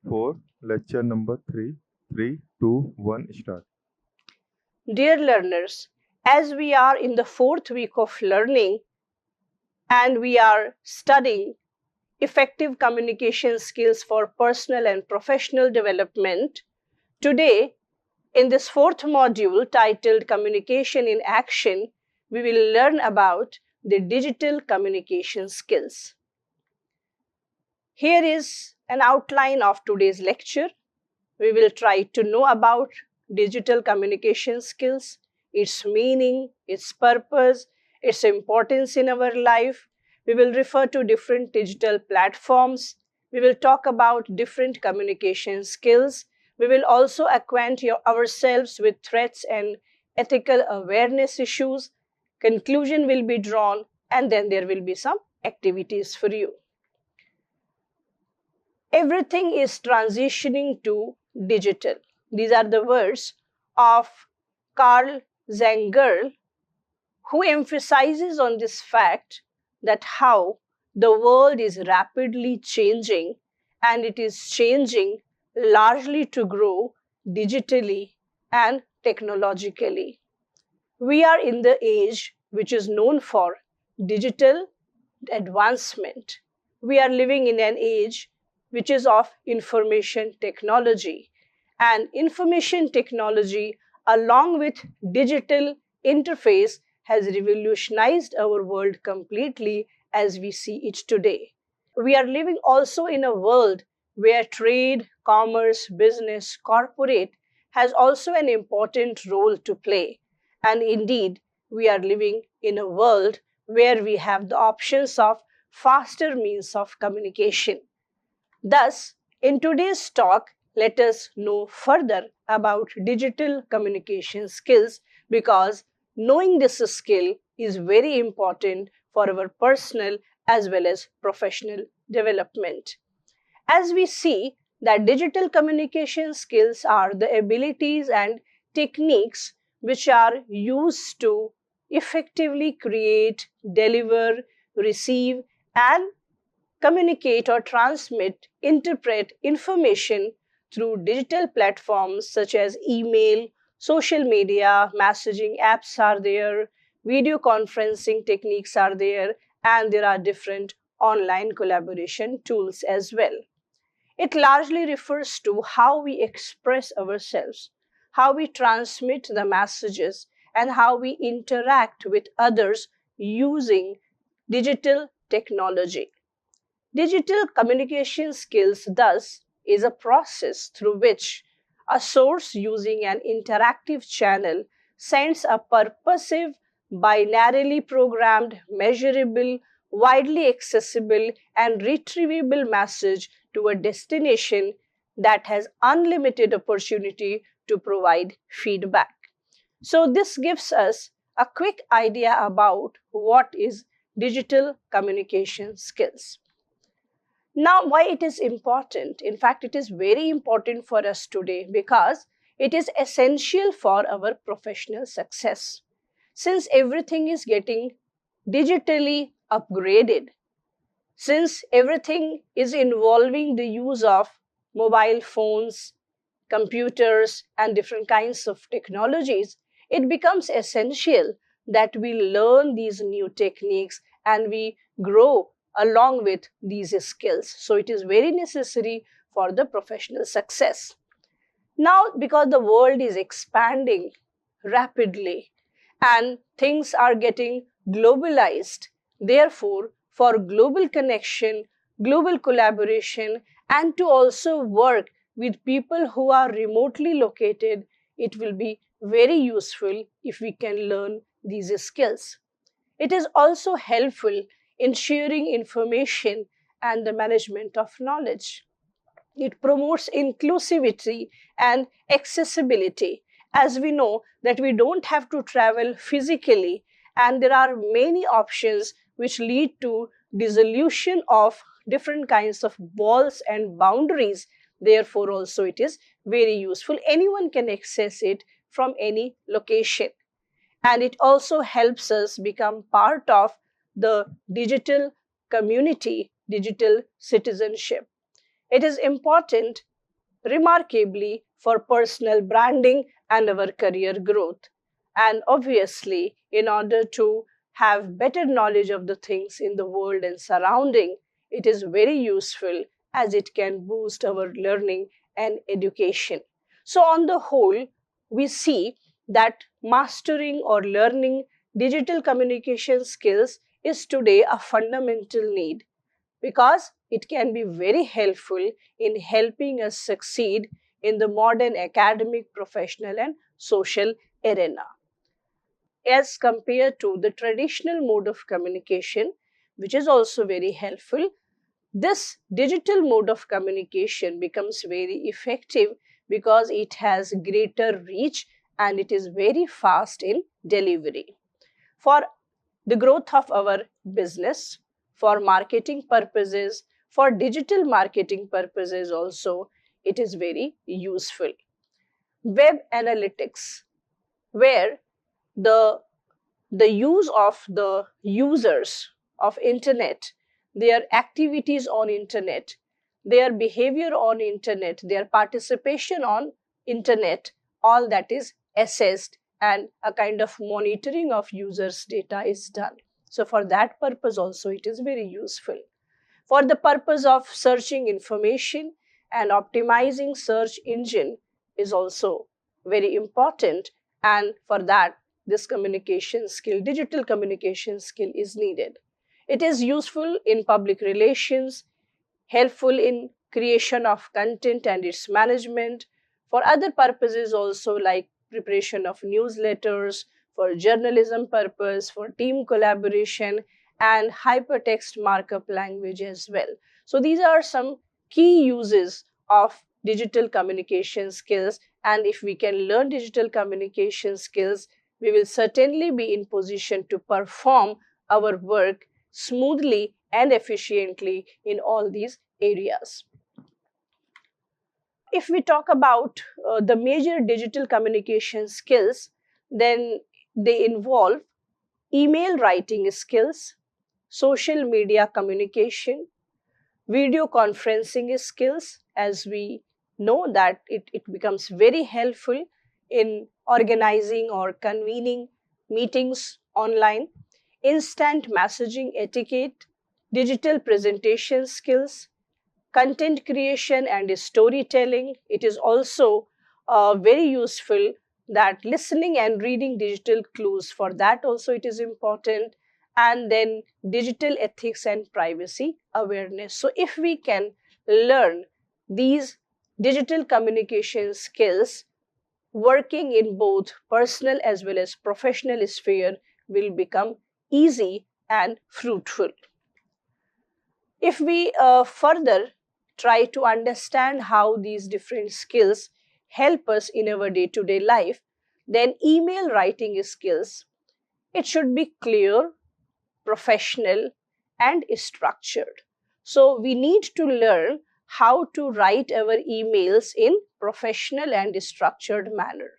4, lecture number 3. 3, 2, 1, start. Dear learners, as we are in the 4th week of learning and we are studying effective communication skills for personal and professional development, today in this 4th module titled Communication in Action, we will learn about the digital communication skills. Here is an outline of today's lecture. We will try to know about digital communication skills, its meaning, its purpose, its importance in our life. We will refer to different digital platforms. We will talk about different communication skills. We will also acquaint ourselves with threats and ethical awareness issues. Conclusion will be drawn, and then there will be some activities for you. Everything is transitioning to digital. These are the words of Carl Zenger, who emphasizes on this fact that how the world is rapidly changing, and it is changing largely to grow digitally and technologically. We are in the age which is known for digital advancement. We are living in an age which is of information technology. And information technology, along with digital interface, has revolutionized our world completely as we see it today. We are living also in a world where trade, commerce, business, corporate has also an important role to play. And indeed, we are living in a world where we have the options of faster means of communication. Thus, in today's talk, let us know further about digital communication skills, because knowing this skill is very important for our personal as well as professional development. As we see that digital communication skills are the abilities and techniques which are used to effectively create, deliver, receive, and communicate or transmit, interpret information through digital platforms such as email, social media, messaging apps are there, video conferencing techniques are there, and there are different online collaboration tools as well. It largely refers to how we express ourselves, how we transmit the messages, and how we interact with others using digital technology. Digital communication skills, thus, is a process through which a source using an interactive channel sends a purposive, binarily programmed, measurable, widely accessible, and retrievable message to a destination that has unlimited opportunity to provide feedback. So this gives us a quick idea about what is digital communication skills. Now, why it is important? In fact, it is very important for us today because it is essential for our professional success. Since everything is getting digitally upgraded, since everything is involving the use of mobile phones, computers, and different kinds of technologies, it becomes essential that we learn these new techniques and we grow along with these skills. So it is very necessary for the professional success. Now, because the world is expanding rapidly and things are getting globalized, therefore, for global connection, global collaboration, and to also work with people who are remotely located, it will be very useful if we can learn these skills. It is also helpful in sharing information and the management of knowledge. It promotes inclusivity and accessibility. As we know that we don't have to travel physically, and there are many options which lead to dissolution of different kinds of walls and boundaries. Therefore, also it is very useful. Anyone can access it from any location. And it also helps us become part of the digital community, digital citizenship. It is important remarkably for personal branding and our career growth. And obviously, in order to have better knowledge of the things in the world and surrounding, it is very useful as it can boost our learning and education. So, on the whole, we see that mastering or learning digital communication skills is today a fundamental need because it can be very helpful in helping us succeed in the modern academic, professional, and social arena. As compared to the traditional mode of communication, which is also very helpful, this digital mode of communication becomes very effective because it has greater reach and it is very fast in delivery. For the growth of our business, for marketing purposes, for digital marketing purposes also, it is very useful. Web analytics, where the use of the users of internet, their activities on internet, their behavior on internet, their participation on internet, all that is assessed and a kind of monitoring of users data is done. So for that purpose also it is very useful. For the purpose of searching information and optimizing search engine is also very important, and for that this communication skill, digital communication skill is needed. It is useful in public relations, helpful in creation of content and its management, for other purposes also like preparation of newsletters, for journalism purpose, for team collaboration, and hypertext markup language as well. So these are some key uses of digital communication skills, and if we can learn digital communication skills, we will certainly be in position to perform our work smoothly and efficiently in all these areas. If we talk about the major digital communication skills, then they involve email writing skills, social media communication, video conferencing skills, as we know that it becomes very helpful in organizing or convening meetings online, instant messaging etiquette, digital presentation skills, content creation and storytelling. It is also very useful that listening and reading digital clues, for that also it is important, and then digital ethics and privacy awareness. So if we can learn these digital communication skills, working in both personal as well as professional sphere will become easy and fruitful. If we further try to understand how these different skills help us in our day-to-day life, then email writing skills, it should be clear, professional, and structured. So we need to learn how to write our emails in professional and structured manner.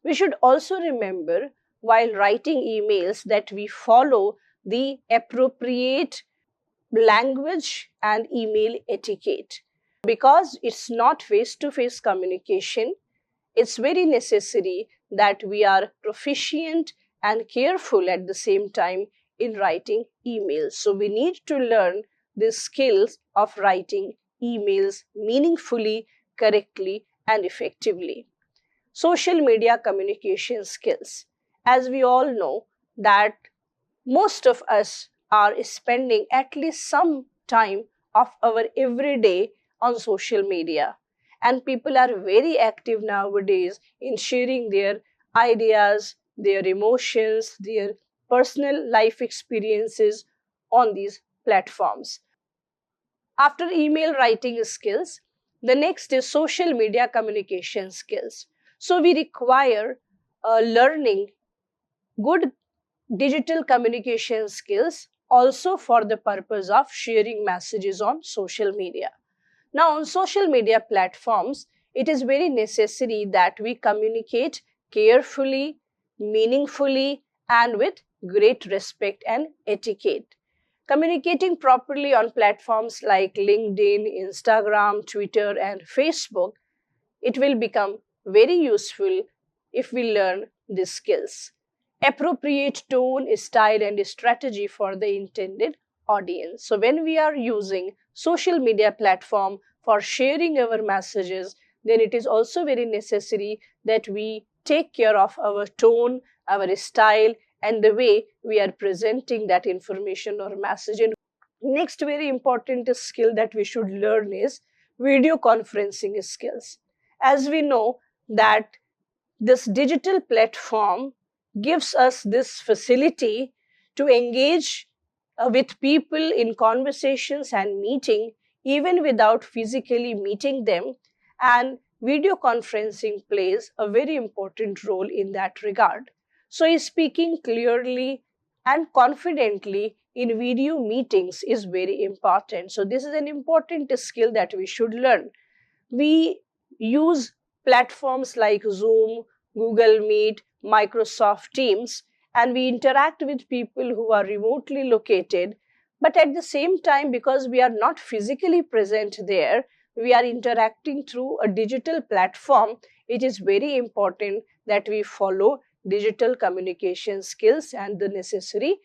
We should also remember while writing emails that we follow the appropriate language and email etiquette. Because it's not face-to-face communication, it's very necessary that we are proficient and careful at the same time in writing emails. So we need to learn the skills of writing emails meaningfully, correctly, and effectively. Social media communication skills. As we all know that most of us are spending at least some time of our everyday on social media, and people are very active nowadays in sharing their ideas, their emotions, their personal life experiences on these platforms. After email writing skills, the next is social media communication skills. So we require learning good digital communication skills also for the purpose of sharing messages on social media. Now, on social media platforms, it is very necessary that we communicate carefully, meaningfully, and with great respect and etiquette. Communicating properly on platforms like LinkedIn, Instagram, Twitter, and Facebook it will become very useful if we learn these skills. Appropriate tone, style, and strategy for the intended audience. So when we are using social media platform for sharing our messages, then it is also very necessary that we take care of our tone, our style, and the way we are presenting that information or message. And next very important skill that we should learn is video conferencing skills. As we know that this digital platform gives us this facility to engage with people in conversations and meeting even without physically meeting them, and video conferencing plays a very important role in that regard. So speaking clearly and confidently in video meetings is very important. So this is an important skill that we should learn. We use platforms like Zoom, Google Meet, Microsoft Teams, and we interact with people who are remotely located. But at the same time, because we are not physically present there, we are interacting through a digital platform. It is very important that we follow digital communication skills and the necessary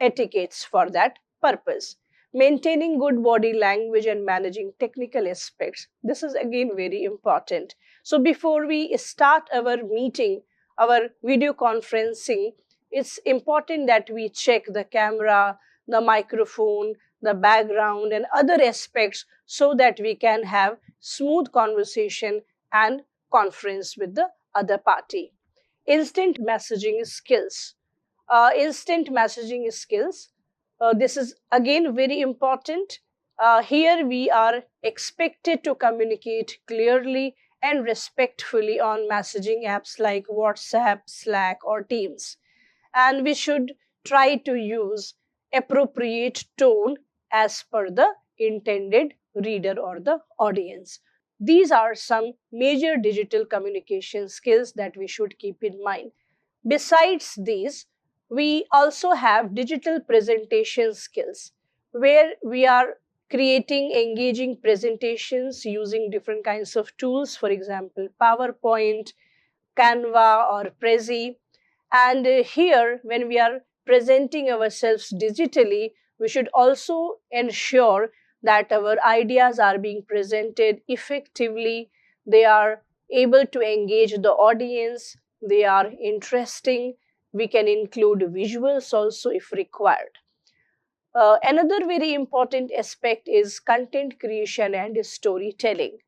etiquettes for that purpose. Maintaining good body language and managing technical aspects. This is again very important. So before we start our meeting, our video conferencing, it's important that we check the camera, the microphone, the background, and other aspects so that we can have smooth conversation and conference with the other party. Instant messaging skills. Instant messaging skills. This is again very important. Here we are expected to communicate clearly and respectfully on messaging apps like WhatsApp, Slack, or Teams. And we should try to use appropriate tone as per the intended reader or the audience. These are some major digital communication skills that we should keep in mind. Besides these, we also have digital presentation skills, where we are creating engaging presentations using different kinds of tools, for example, PowerPoint, Canva, or Prezi. And here, when we are presenting ourselves digitally, we should also ensure that our ideas are being presented effectively, they are able to engage the audience, they are interesting. We can include visuals also if required. Another very important aspect is content creation and storytelling.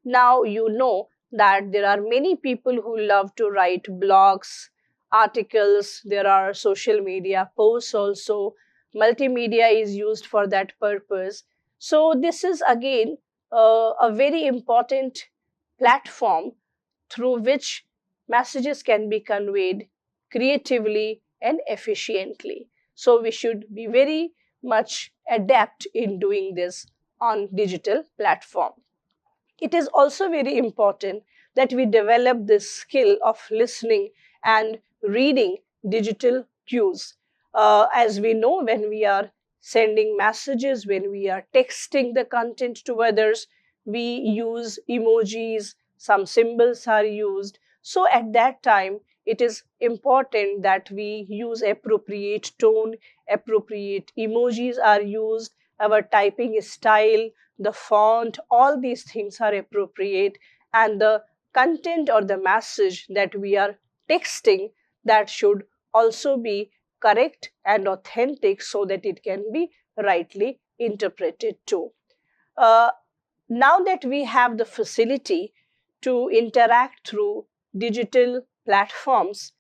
Now, you know that there are many people who love to write blogs, articles, there are social media posts also. Multimedia is used for that purpose. So, this is again a very important platform through which messages can be conveyed creatively and efficiently. So, we should be very much adept in doing this on digital platform. It is also very important that we develop this skill of listening and reading digital cues. As we know, when we are sending messages, when we are texting the content to others, we use emojis, some symbols are used. So at that time, it is important that we use appropriate tone, appropriate emojis are used, our typing style, the font, all these things are appropriate, and the content or the message that we are texting, that should also be correct and authentic so that it can be rightly interpreted too. Now that we have the facility to interact through digital platforms,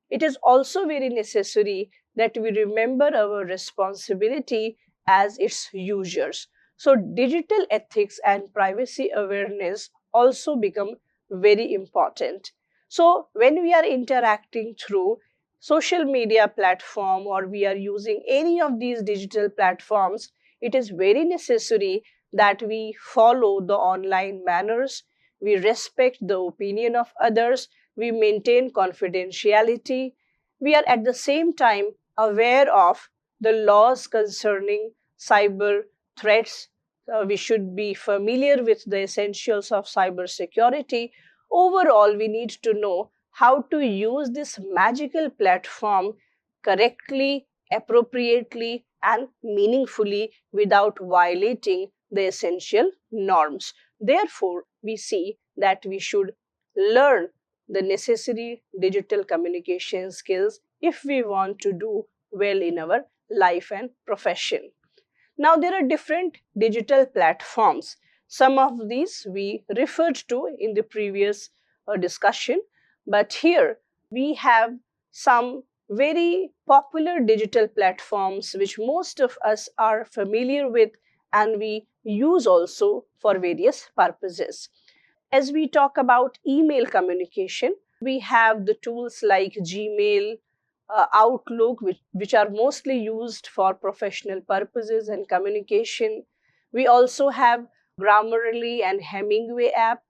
it is also very necessary that we remember our responsibility as its users. So digital ethics and privacy awareness also become very important. So when we are interacting through social media platform or we are using any of these digital platforms, it is very necessary that we follow the online manners, we respect the opinion of others, we maintain confidentiality, we are at the same time aware of the laws concerning cyber threats. We should be familiar with the essentials of cyber security. Overall, we need to know how to use this magical platform correctly, appropriately, and meaningfully without violating the essential norms. Therefore, we see that we should learn the necessary digital communication skills if we want to do well in our life and profession. Now, there are different digital platforms. Some of these we referred to in the previous discussion, but here we have some very popular digital platforms which most of us are familiar with and we use also for various purposes. As we talk about email communication, we have the tools like Gmail, Outlook, which are mostly used for professional purposes and communication. We also have Grammarly and Hemingway app,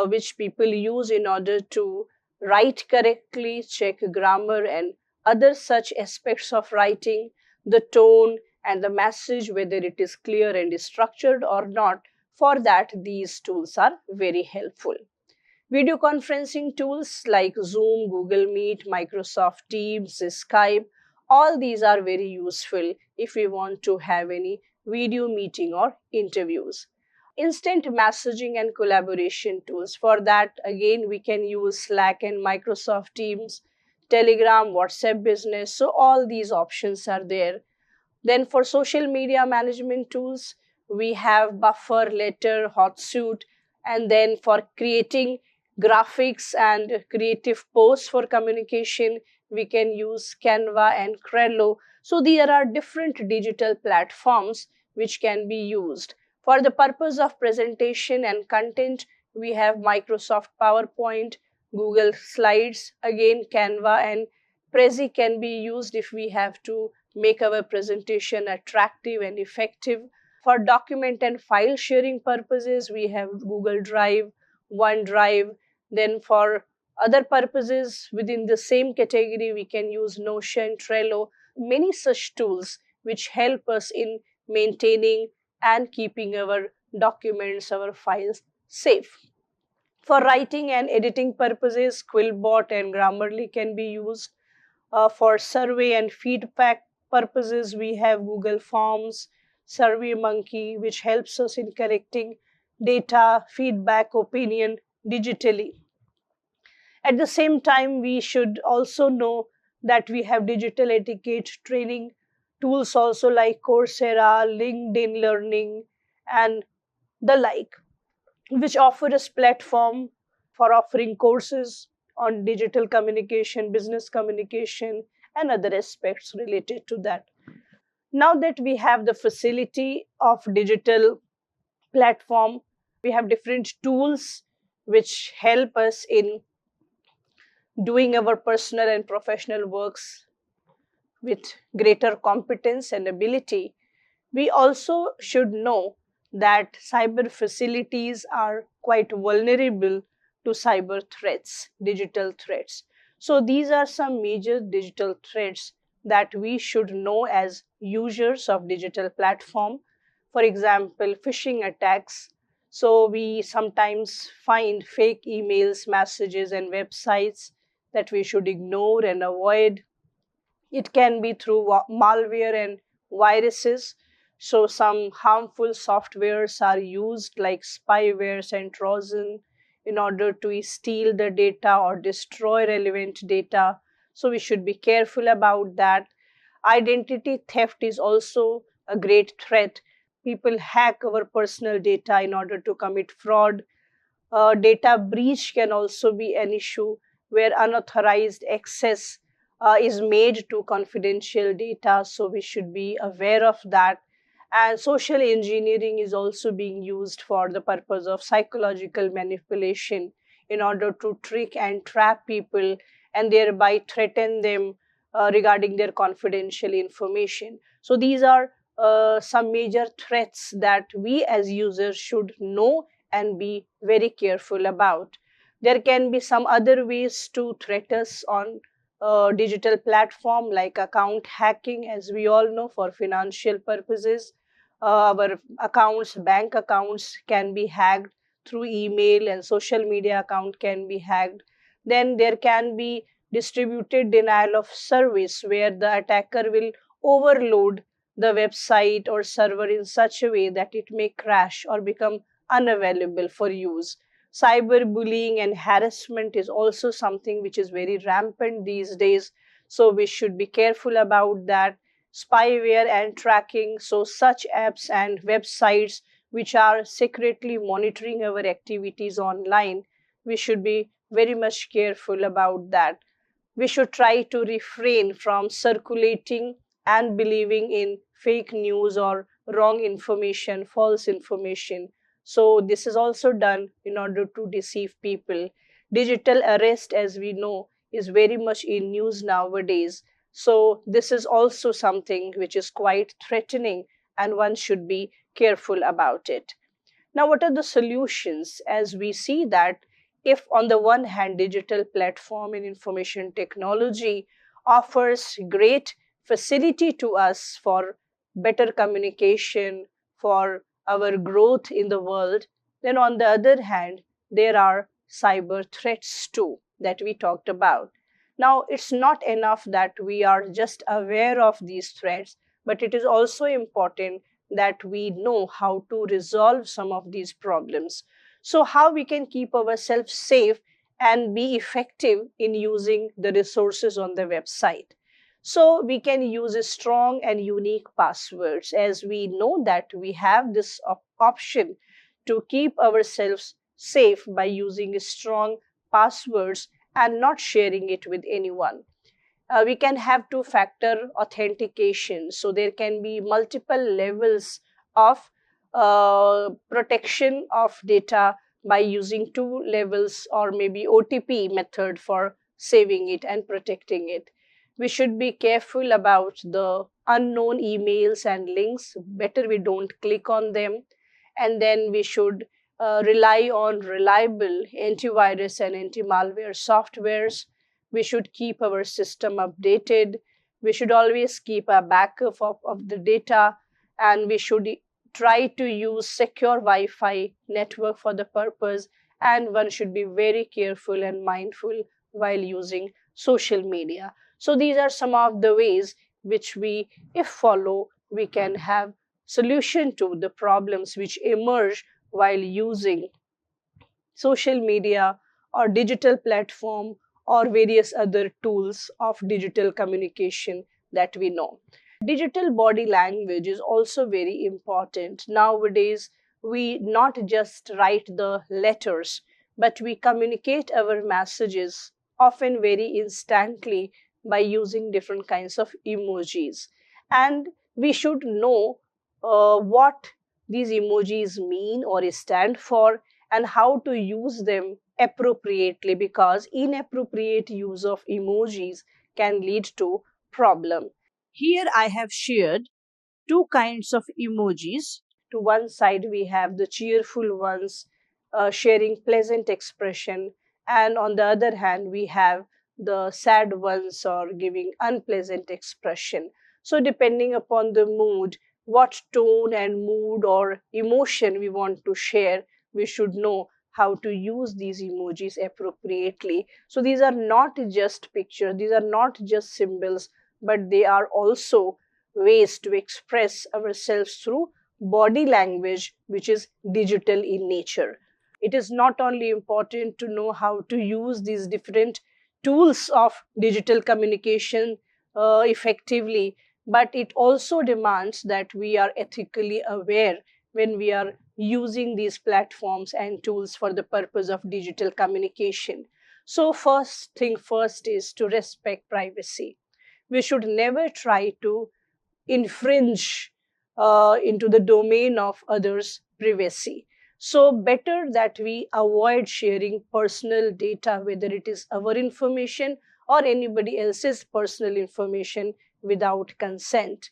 which people use in order to write correctly, check grammar and other such aspects of writing, the tone and the message, whether it is clear and structured or not. For that, these tools are very helpful. Video conferencing tools like Zoom, Google Meet, Microsoft Teams, Skype, all these are very useful if we want to have any video meeting or interviews. Instant messaging and collaboration tools. For that, again, we can use Slack and Microsoft Teams, Telegram, WhatsApp Business. So, all these options are there. Then, for social media management tools, we have Buffer, Letter, Hotsuite, and then for creating graphics and creative posts for communication, we can use Canva and Trello. So there are different digital platforms which can be used. For the purpose of presentation and content, we have Microsoft PowerPoint, Google Slides, again Canva and Prezi can be used if we have to make our presentation attractive and effective. For document and file sharing purposes, we have Google Drive, OneDrive. Then for other purposes within the same category, we can use Notion, Trello, many such tools which help us in maintaining and keeping our documents, our files safe. For writing and editing purposes, Quillbot and Grammarly can be used. For survey and feedback purposes, we have Google Forms, SurveyMonkey, which helps us in collecting data, feedback, opinion digitally. At the same time, we should also know that we have digital etiquette training tools also like Coursera, LinkedIn Learning, and the like, which offer us platform for offering courses on digital communication, business communication, and other aspects related to that. Now that we have the facility of digital platform, we have different tools which help us in doing our personal and professional works with greater competence and ability. We also should know that cyber facilities are quite vulnerable to cyber threats, digital threats. So these are some major digital threats that we should know as users of digital platform. For example, phishing attacks. So we sometimes find fake emails, messages, and websites that we should ignore and avoid. It can be through malware and viruses. So some harmful softwares are used like spywares and Trojan in order to steal the data or destroy relevant data. So we should be careful about that. Identity theft is also a great threat. People hack our personal data in order to commit fraud. Data breach can also be an issue where unauthorized access is made to confidential data. So we should be aware of that. And social engineering is also being used for the purpose of psychological manipulation in order to trick and trap people and thereby threaten them regarding their confidential information. So these are some major threats that we as users should know and be very careful about. There can be some other ways to threat us on digital platform like account hacking, as we all know, for financial purposes. Our accounts, bank accounts can be hacked through email and social media account can be hacked. Then there can be distributed denial of service, where the attacker will overload the website or server in such a way that it may crash or become unavailable for use. Cyberbullying and harassment is also something which is very rampant these days, so we should be careful about that. Spyware and tracking, so such apps and websites which are secretly monitoring our activities online, we should be very much careful about that. We should try to refrain from circulating and believing in fake news or wrong information, false information. So, this is also done in order to deceive people. Digital arrest, as we know, is very much in news nowadays. So, this is also something which is quite threatening, and one should be careful about it. Now, what are the solutions? As we see that if on the one hand, digital platform and information technology offers great facility to us for better communication, for our growth in the world, then on the other hand, there are cyber threats too that we talked about. Now, it's not enough that we are just aware of these threats, but it is also important that we know how to resolve some of these problems. So, how we can keep ourselves safe and be effective in using the resources on the website. So, we can use a strong and unique passwords, as we know that we have this option to keep ourselves safe by using strong passwords and not sharing it with anyone. We can have two-factor authentication, so there can be multiple levels of protection of data by using two levels or maybe OTP method for saving it and protecting it. We should be careful about the unknown emails and links. Better we don't click on them. And then we should rely on reliable antivirus and anti-malware softwares. We should keep our system updated. We should always keep a backup of the data, and we should try to use secure Wi-Fi network for the purpose, and one should be very careful and mindful while using social media. So these are some of the ways which we, if follow, we can have solution to the problems which emerge while using social media or digital platform or various other tools of digital communication that we know. Digital body language is also very important. Nowadays, we not just write the letters, but we communicate our messages often very instantly by using different kinds of emojis. And we should know what these emojis mean or stand for and how to use them appropriately, because inappropriate use of emojis can lead to problem. Here I have shared two kinds of emojis. To one side we have the cheerful ones sharing pleasant expression, and on the other hand we have the sad ones or giving unpleasant expression. So depending upon the mood, what tone and mood or emotion we want to share, we should know how to use these emojis appropriately. So these are not just pictures, these are not just symbols, but they are also ways to express ourselves through body language, which is digital in nature. It is not only important to know how to use these different tools of digital communication effectively, but it also demands that we are ethically aware when we are using these platforms and tools for the purpose of digital communication. So, first thing first is to respect privacy. We should never try to infringe into the domain of others' privacy. So, better that we avoid sharing personal data, whether it is our information or anybody else's personal information, without consent.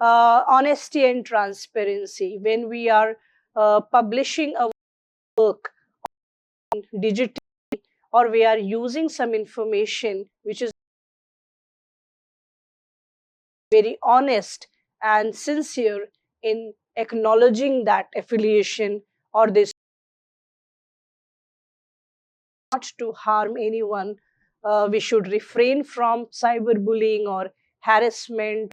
Honesty and transparency. When we are publishing our work digitally, or we are using some information which is very honest and sincere in acknowledging that affiliation or this not to harm anyone. We should refrain from cyberbullying or harassment.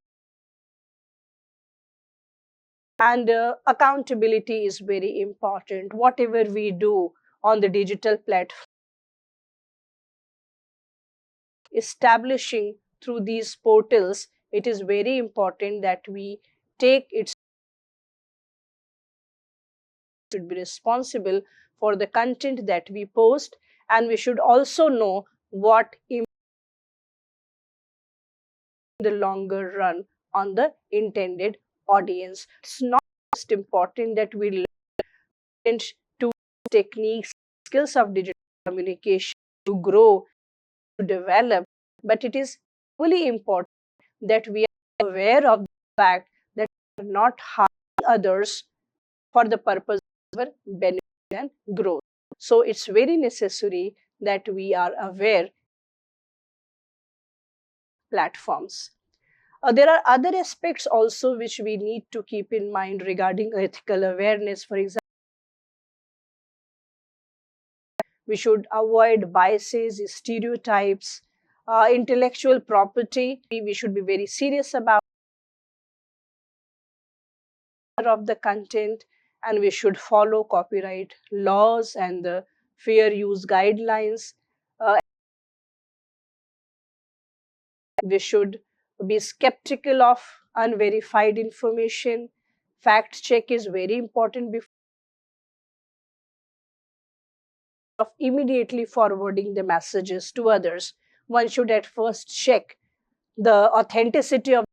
And accountability is very important. Whatever we do on the digital platform, establishing through these portals, it is very important that we take it should be responsible for the content that we post, and we should also know what in the longer run on the intended audience. It's not just important that we learn to techniques, skills of digital communication to grow, to develop, but it is equally important that we are aware of the fact that we are not harming others for the purpose of our benefit and growth. So it's very necessary that we are aware platforms. There are other aspects also which we need to keep in mind regarding ethical awareness. For example, we should avoid biases, stereotypes, intellectual property. We should be very serious about of the content, and we should follow copyright laws and the fair use guidelines. We should be skeptical of unverified information. Fact check is very important before of immediately forwarding the messages to others. One should at first check the authenticity of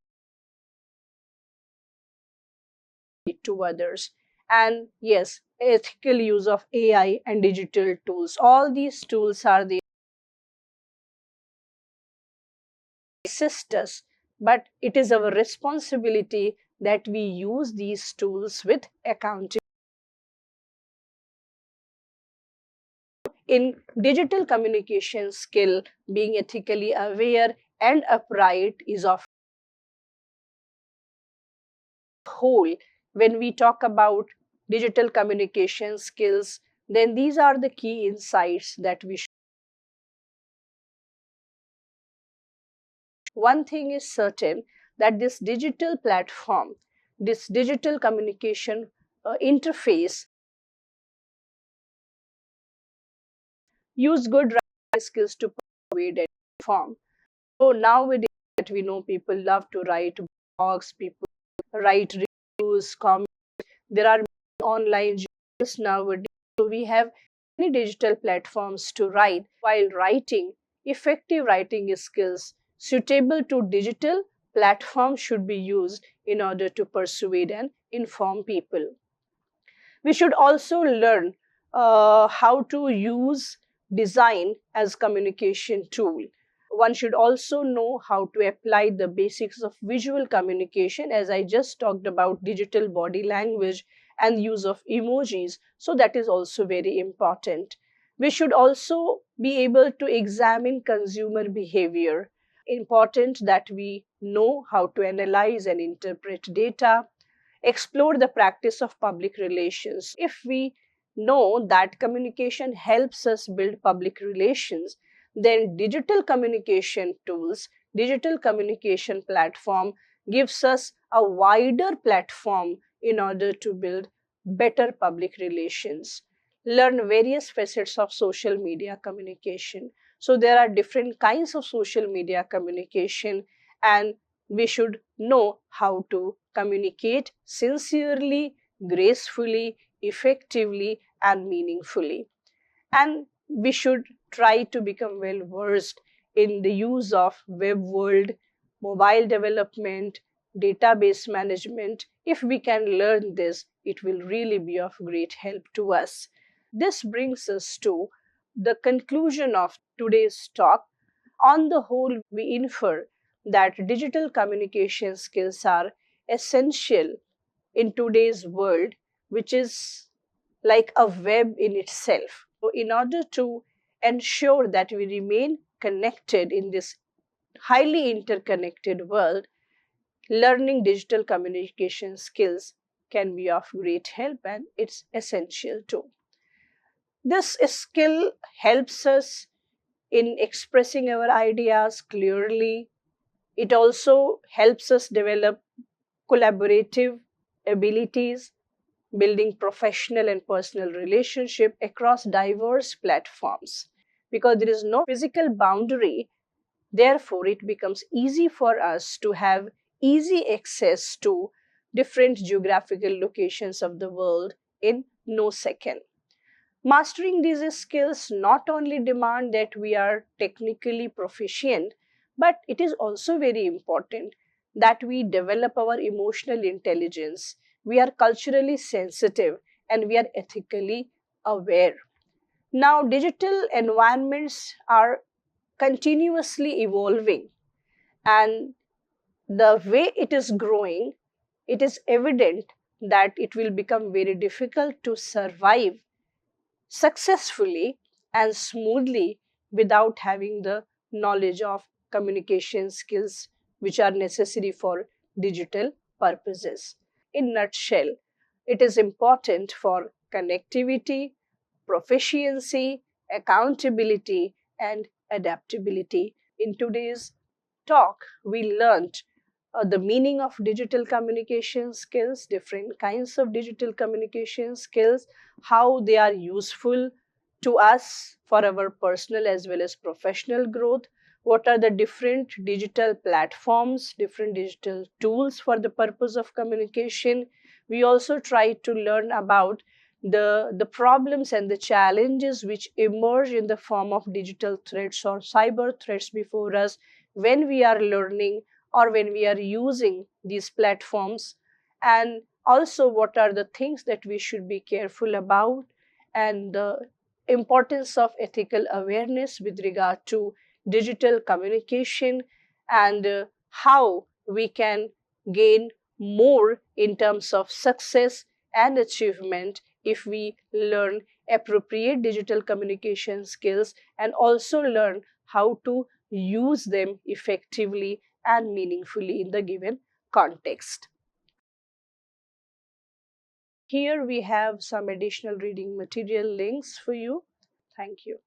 it to others. And yes, ethical use of AI and digital tools. All these tools are the assist us, but it is our responsibility that we use these tools with accountability. In digital communication skill, being ethically aware and upright is of whole. When we talk about digital communication skills, then these are the key insights that we should. One thing is certain, that this digital platform, this digital communication interface, use good writing skills to persuade and inform. So nowadays that we know, people love to write blogs, people write reviews, comments. There are online journalists nowadays. So we have many digital platforms to write. While writing, effective writing skills suitable to digital platforms should be used in order to persuade and inform people. We should also learn how to use design as communication tool. One should also know how to apply the basics of visual communication, as I just talked about digital body language and use of emojis. So that is also very important. We should also be able to examine consumer behavior. Important that we know how to analyze and interpret data, explore the practice of public relations. If we know that communication helps us build public relations, then digital communication tools, digital communication platform gives us a wider platform in order to build better public relations. Learn various facets of social media communication. So there are different kinds of social media communication, and we should know how to communicate sincerely, gracefully, effectively, and meaningfully. And we should try to become well versed in the use of web world, mobile development, database management. If we can learn this, it will really be of great help to us. This brings us to the conclusion of today's talk. On the whole, we infer that digital communication skills are essential in today's world, which is like a web in itself. So, in order to ensure that we remain connected in this highly interconnected world, learning digital communication skills can be of great help, and it's essential too. This skill helps us in expressing our ideas clearly. It also helps us develop collaborative abilities, building professional and personal relationship across diverse platforms. Because there is no physical boundary, therefore it becomes easy for us to have easy access to different geographical locations of the world in no second. Mastering these skills not only demand that we are technically proficient, but it is also very important that we develop our emotional intelligence. We are culturally sensitive and we are ethically aware. Now, digital environments are continuously evolving, and the way it is growing, it is evident that it will become very difficult to survive successfully and smoothly without having the knowledge of communication skills which are necessary for digital purposes. In nutshell, it is important for connectivity, proficiency, accountability, and adaptability. In today's talk, we learned the meaning of digital communication skills, different kinds of digital communication skills, how they are useful to us for our personal as well as professional growth, what are the different digital platforms, different digital tools for the purpose of communication. We also try to learn about the problems and the challenges which emerge in the form of digital threats or cyber threats before us when we are learning or when we are using these platforms, and also what are the things that we should be careful about, and the importance of ethical awareness with regard to digital communication, and how we can gain more in terms of success and achievement if we learn appropriate digital communication skills and also learn how to use them effectively and meaningfully in the given context. Here we have some additional reading material links for you. Thank you.